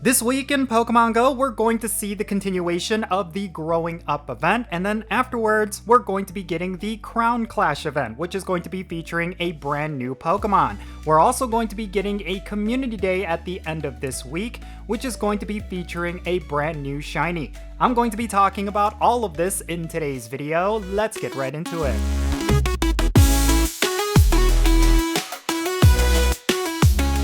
This week in Pokemon Go, we're going to see the continuation of the Growing Up event, and then afterwards, we're going to be getting the Crown Clash event, which is going to be featuring a brand new Pokemon. We're also going to be getting a Community Day at the end of this week, which is going to be featuring a brand new Shiny. I'm going to be talking about all of this in today's video. Let's get right into it.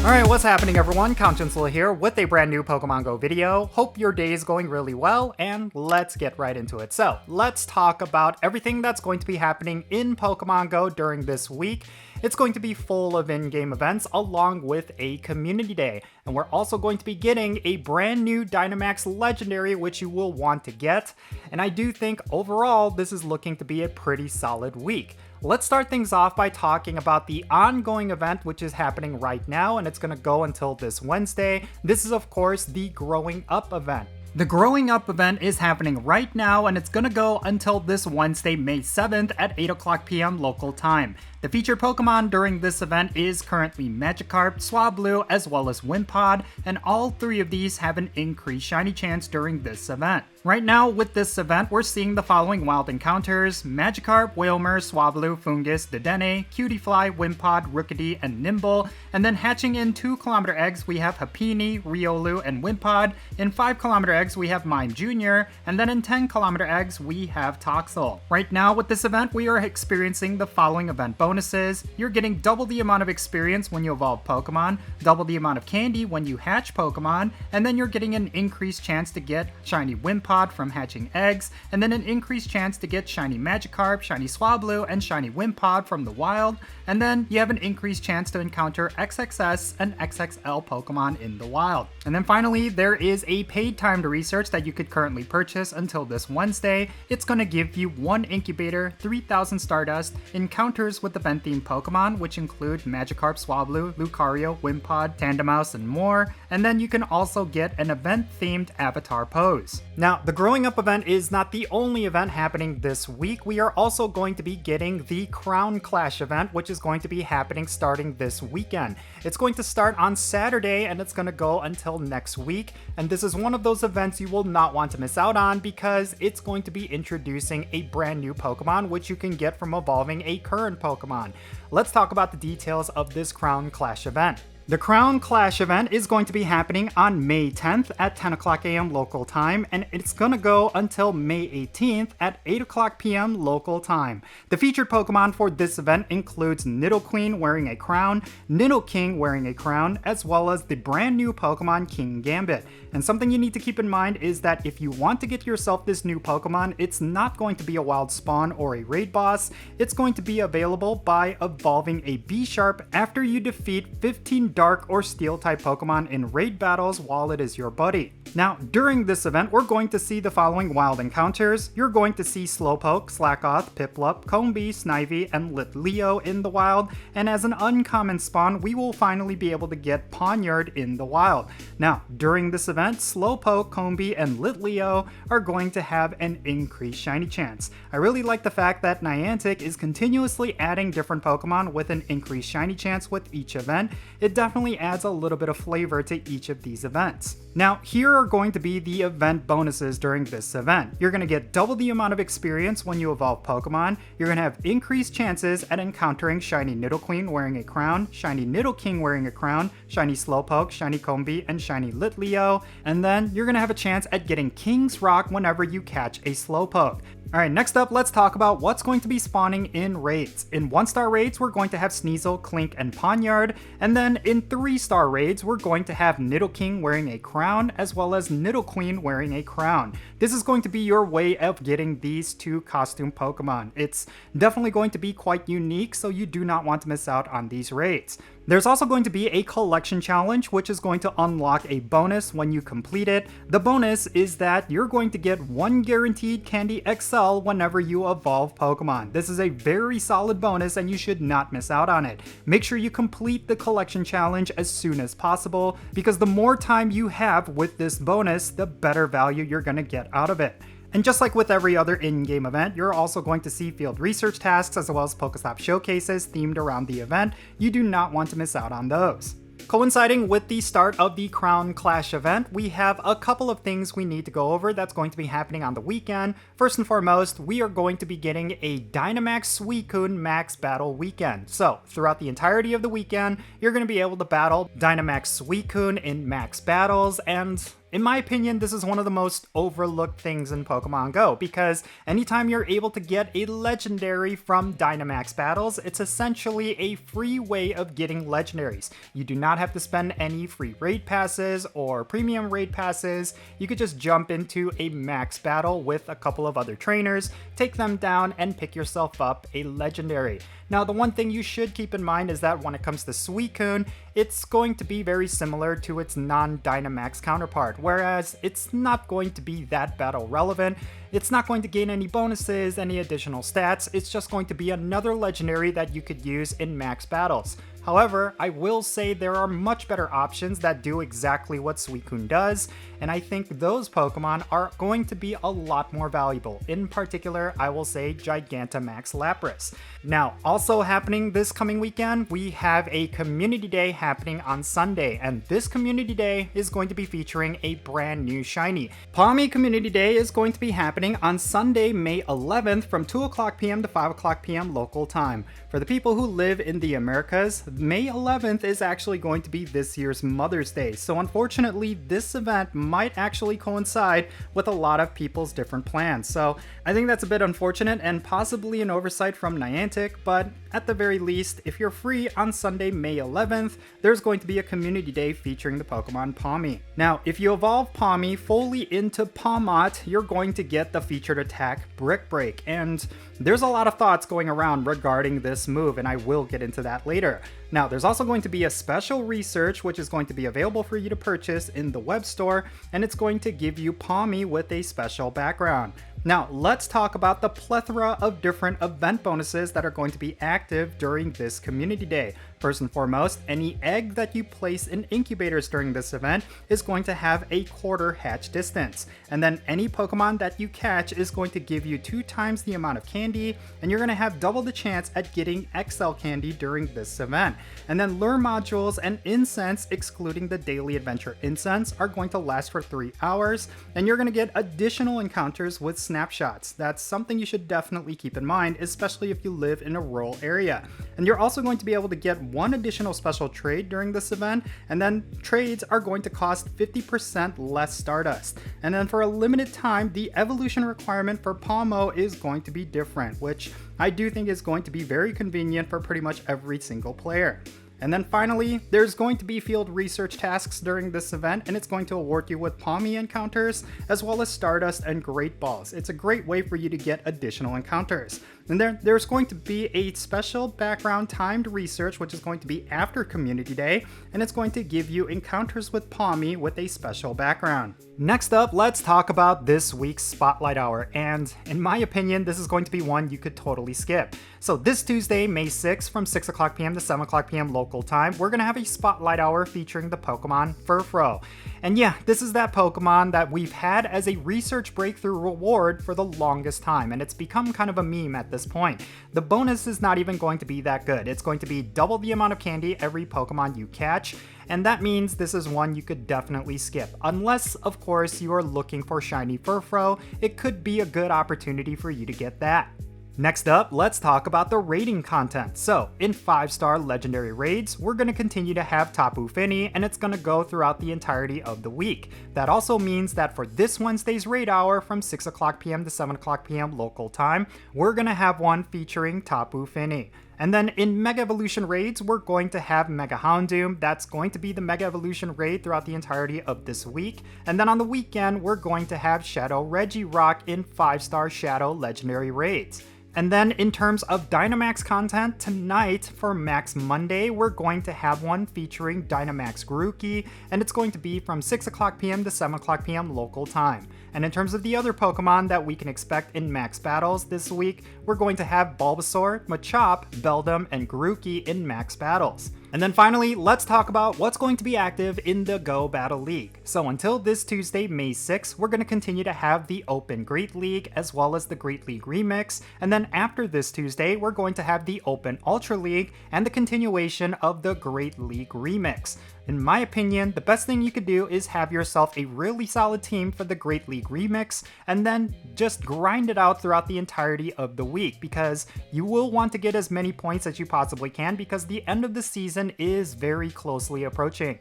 Alright, what's happening everyone? Count Jinsula here with a brand new Pokemon Go video. Hope your day is going really well, and let's get right into it. So, let's talk about everything that's going to be happening in Pokemon Go during this week. It's going to be full of in-game events along with a Community Day. And we're also going to be getting a brand new Dynamax Legendary, which you will want to get. And I do think overall, this is looking to be a pretty solid week. Let's start things off by talking about the ongoing event, which is happening right now, and it's going to go until this Wednesday. This is, of course, the Growing Up event. The Growing Up event is happening right now, and it's going to go until this Wednesday, May 7th at 8 o'clock p.m. local time. The featured Pokemon during this event is currently Magikarp, Swablu, as well as Wimpod, and all three of these have an increased shiny chance during this event. Right now, with this event, we're seeing the following wild encounters: Magikarp, Wailmer, Swablu, Fungus, Dedenne, Cutiefly, Wimpod, Rookidee, and Nimble. And then hatching in 2km eggs, we have Happiny, Riolu, and Wimpod. In 5km eggs, we have Mime Jr., and then in 10km eggs, we have Toxel. Right now, with this event, we are experiencing the following event bonuses. You're getting double the amount of experience when you evolve Pokemon, double the amount of candy when you hatch Pokemon, and then you're getting an increased chance to get shiny Wimpod from hatching eggs, and then an increased chance to get shiny Magikarp, shiny Swablu, and shiny Wimpod from the wild, and then you have an increased chance to encounter XXS and XXL Pokemon in the wild. And then finally, there is a paid timed research that you could currently purchase until this Wednesday. It's going to give you 1 incubator, 3,000 Stardust, encounters with event-themed Pokemon, which include Magikarp, Swablu, Lucario, Wimpod, Tandemaus, and more, and then you can also get an event-themed avatar pose. Now, the Growing Up event is not the only event happening this week. We are also going to be getting the Crown Clash event, which is going to be happening starting this weekend. It's going to start on Saturday and it's going to go until next week. And this is one of those events you will not want to miss out on because it's going to be introducing a brand new Pokemon, which you can get from evolving a current Pokemon. Let's talk about the details of this Crown Clash event. The Crown Clash event is going to be happening on May 10th at 10 o'clock a.m. local time, and it's going to go until May 18th at 8 o'clock p.m. local time. The featured Pokemon for this event includes Nidoqueen wearing a crown, Nidoking wearing a crown, as well as the brand new Pokemon King Gambit. And something you need to keep in mind is that if you want to get yourself this new Pokemon, it's not going to be a wild spawn or a raid boss. It's going to be available by evolving a B-Sharp after you defeat 15 Dark or Steel type Pokemon in raid battles while it is your buddy. Now, during this event, we're going to see the following wild encounters. You're going to see Slowpoke, Slackoth, Piplup, Combee, Snivy, and Litleo in the wild, and as an uncommon spawn, we will finally be able to get Pawmi in the wild. Now, during this event, Slowpoke, Combee, and Litleo are going to have an increased shiny chance. I really like the fact that Niantic is continuously adding different Pokemon with an increased shiny chance with each event. It definitely adds a little bit of flavor to each of these events. Now, here are going to be the event bonuses during this event. You're going to get double the amount of experience when you evolve Pokemon. You're going to have increased chances at encountering shiny Nidoqueen wearing a crown, shiny Nidoking wearing a crown, shiny Slowpoke, shiny Combee, and shiny Litleo. And then you're going to have a chance at getting King's Rock whenever you catch a Slowpoke. Alright, next up, let's talk about what's going to be spawning in raids. In 1-star raids, we're going to have Sneasel, Clink, and Pawmi, and then in 3-star raids, we're going to have Nidoking wearing a crown, as well as Nidoqueen wearing a crown. This is going to be your way of getting these 2 costume Pokemon. It's definitely going to be quite unique, so you do not want to miss out on these raids. There's also going to be a collection challenge, which is going to unlock a bonus when you complete it. The bonus is that you're going to get 1 guaranteed Candy XL whenever you evolve Pokemon. This is a very solid bonus and you should not miss out on it. Make sure you complete the collection challenge as soon as possible, because the more time you have with this bonus, the better value you're going to get out of it. And just like with every other in-game event, you're also going to see field research tasks as well as Pokestop showcases themed around the event. You do not want to miss out on those. Coinciding with the start of the Crown Clash event, we have a couple of things we need to go over that's going to be happening on the weekend. First and foremost, we are going to be getting a Dynamax Suicune Max Battle weekend. So, throughout the entirety of the weekend, you're going to be able to battle Dynamax Suicune in Max Battles, and in my opinion, this is one of the most overlooked things in Pokemon GO, because anytime you're able to get a legendary from Dynamax battles, it's essentially a free way of getting legendaries. You do not have to spend any free raid passes or premium raid passes. You could just jump into a max battle with a couple of other trainers, take them down, and pick yourself up a legendary. Now, the one thing you should keep in mind is that when it comes to Suicune, it's going to be very similar to its non-Dynamax counterpart, whereas it's not going to be that battle relevant. It's not going to gain any bonuses, any additional stats. It's just going to be another legendary that you could use in max battles. However, I will say there are much better options that do exactly what Suicune does, and I think those Pokemon are going to be a lot more valuable. In particular, I will say Gigantamax Lapras. Now, also happening this coming weekend, we have a Community Day happening on Sunday, and this Community Day is going to be featuring a brand new shiny. Pawmi Community Day is going to be happening on Sunday, May 11th from 2 o'clock p.m. to 5 o'clock p.m. local time. For the people who live in the Americas, May 11th is actually going to be this year's Mother's Day, so unfortunately this event might actually coincide with a lot of people's different plans. So I think that's a bit unfortunate and possibly an oversight from Niantic, but at the very least, if you're free on Sunday, May 11th, there's going to be a Community Day featuring the Pokemon Pawmi. Now, if you evolve Pawmi fully into Pawmot, you're going to get the featured attack Brick Break, and there's a lot of thoughts going around regarding this move, and I will get into that later. Now, there's also going to be a special research which is going to be available for you to purchase in the web store, and it's going to give you Pawmi with a special background. Now, let's talk about the plethora of different event bonuses that are going to be active during this Community Day. First and foremost, any egg that you place in incubators during this event is going to have a quarter hatch distance. And then any Pokemon that you catch is going to give you 2 times the amount of candy, and you're going to have double the chance at getting XL candy during this event. And then lure modules and incense, excluding the daily adventure incense, are going to last for 3 hours, and you're going to get additional encounters with snapshots. That's something you should definitely keep in mind, especially if you live in a rural area. And you're also going to be able to get 1 additional special trade during this event, and then trades are going to cost 50% less Stardust. And then for a limited time, the evolution requirement for Pawmo is going to be different, which I do think is going to be very convenient for pretty much every single player. And then finally, there's going to be field research tasks during this event, and it's going to award you with Pawmi encounters, as well as Stardust and Great Balls. It's a great way for you to get additional encounters. And there's going to be a special background timed research, which is going to be after Community Day, and it's going to give you encounters with Pawmi with a special background. Next up, let's talk about this week's Spotlight Hour, and in my opinion, this is going to be one you could totally skip. So this Tuesday, May 6th, from 6 o'clock p.m. to 7 o'clock p.m. local time, we're going to have a Spotlight Hour featuring the Pokemon Furfrou. And yeah, this is that Pokemon that we've had as a research breakthrough reward for the longest time, and it's become kind of a meme at this point. The bonus is not even going to be that good. It's going to be double the amount of candy every Pokemon you catch, and that means this is one you could definitely skip. Unless, of course, you are looking for shiny Furfrou, it could be a good opportunity for you to get that. Next up, let's talk about the raiding content. So, in 5-star legendary raids, we're going to continue to have Tapu Fini, and it's going to go throughout the entirety of the week. That also means that for this Wednesday's raid hour from 6 o'clock p.m. to 7 o'clock p.m. local time, we're going to have one featuring Tapu Fini. And then in Mega Evolution raids, we're going to have Mega Houndoom. That's going to be the Mega Evolution raid throughout the entirety of this week. And then on the weekend, we're going to have Shadow Regirock in 5-star Shadow legendary raids. And then in terms of Dynamax content, tonight for Max Monday, we're going to have one featuring Dynamax Grookey, and it's going to be from 6 o'clock p.m. to 7 o'clock p.m. local time. And in terms of the other Pokemon that we can expect in Max Battles this week, we're going to have Bulbasaur, Machop, Beldum, and Grookey in Max Battles. And then finally, let's talk about what's going to be active in the Go Battle League. So until this Tuesday, May 6th, we're going to continue to have the Open Great League as well as the Great League Remix. And then after this Tuesday, we're going to have the Open Ultra League and the continuation of the Great League Remix. In my opinion, the best thing you could do is have yourself a really solid team for the Great League Remix and then just grind it out throughout the entirety of the week, because you will want to get as many points as you possibly can because the end of the season is very closely approaching.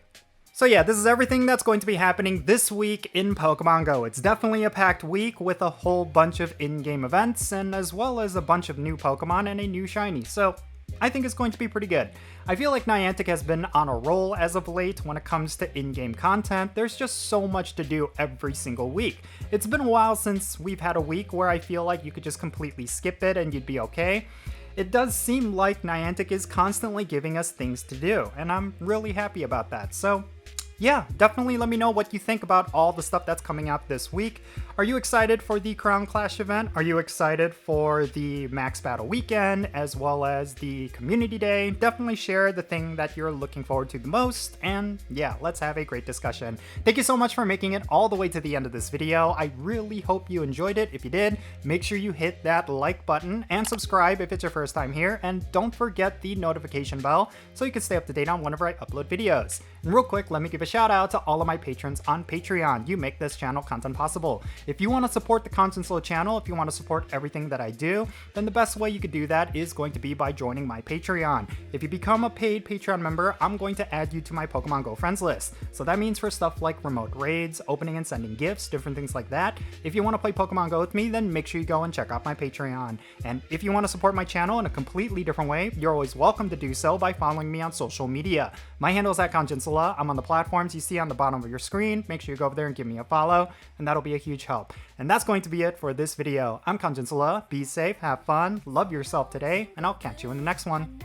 So yeah, this is everything that's going to be happening this week in Pokemon Go. It's definitely a packed week with a whole bunch of in-game events and as well as a bunch of new Pokemon and a new shiny. So I think it's going to be pretty good. I feel like Niantic has been on a roll as of late when it comes to in-game content. There's just so much to do every single week. It's been a while since we've had a week where I feel like you could just completely skip it and you'd be okay. It does seem like Niantic is constantly giving us things to do, and I'm really happy about that. So yeah, definitely let me know what you think about all the stuff that's coming out this week. Are you excited for the Crown Clash event? Are you excited for the Max Battle weekend as well as the Community Day? Definitely share the thing that you're looking forward to the most, and yeah, let's have a great discussion. Thank you so much for making it all the way to the end of this video. I really hope you enjoyed it. If you did, make sure you hit that like button and subscribe if it's your first time here, and don't forget the notification bell so you can stay up to date on whenever I upload videos. And real quick, let me give a shout out to all of my patrons on Patreon. You make this channel content possible. If you want to support the Jinsula channel, if you want to support everything that I do, then the best way you could do that is going to be by joining my Patreon. If you become a paid Patreon member, I'm going to add you to my Pokemon Go friends list. So that means for stuff like remote raids, opening and sending gifts, different things like that. If you want to play Pokemon Go with me, then make sure you go and check out my Patreon. And if you want to support my channel in a completely different way, you're always welcome to do so by following me on social media. My handle is @Jinsula. I'm on the platforms you see on the bottom of your screen. Make sure you go over there and give me a follow, and that'll be a huge help. And that's going to be it for this video. I'm Jinsula. Be safe, have fun, love yourself today, and I'll catch you in the next one.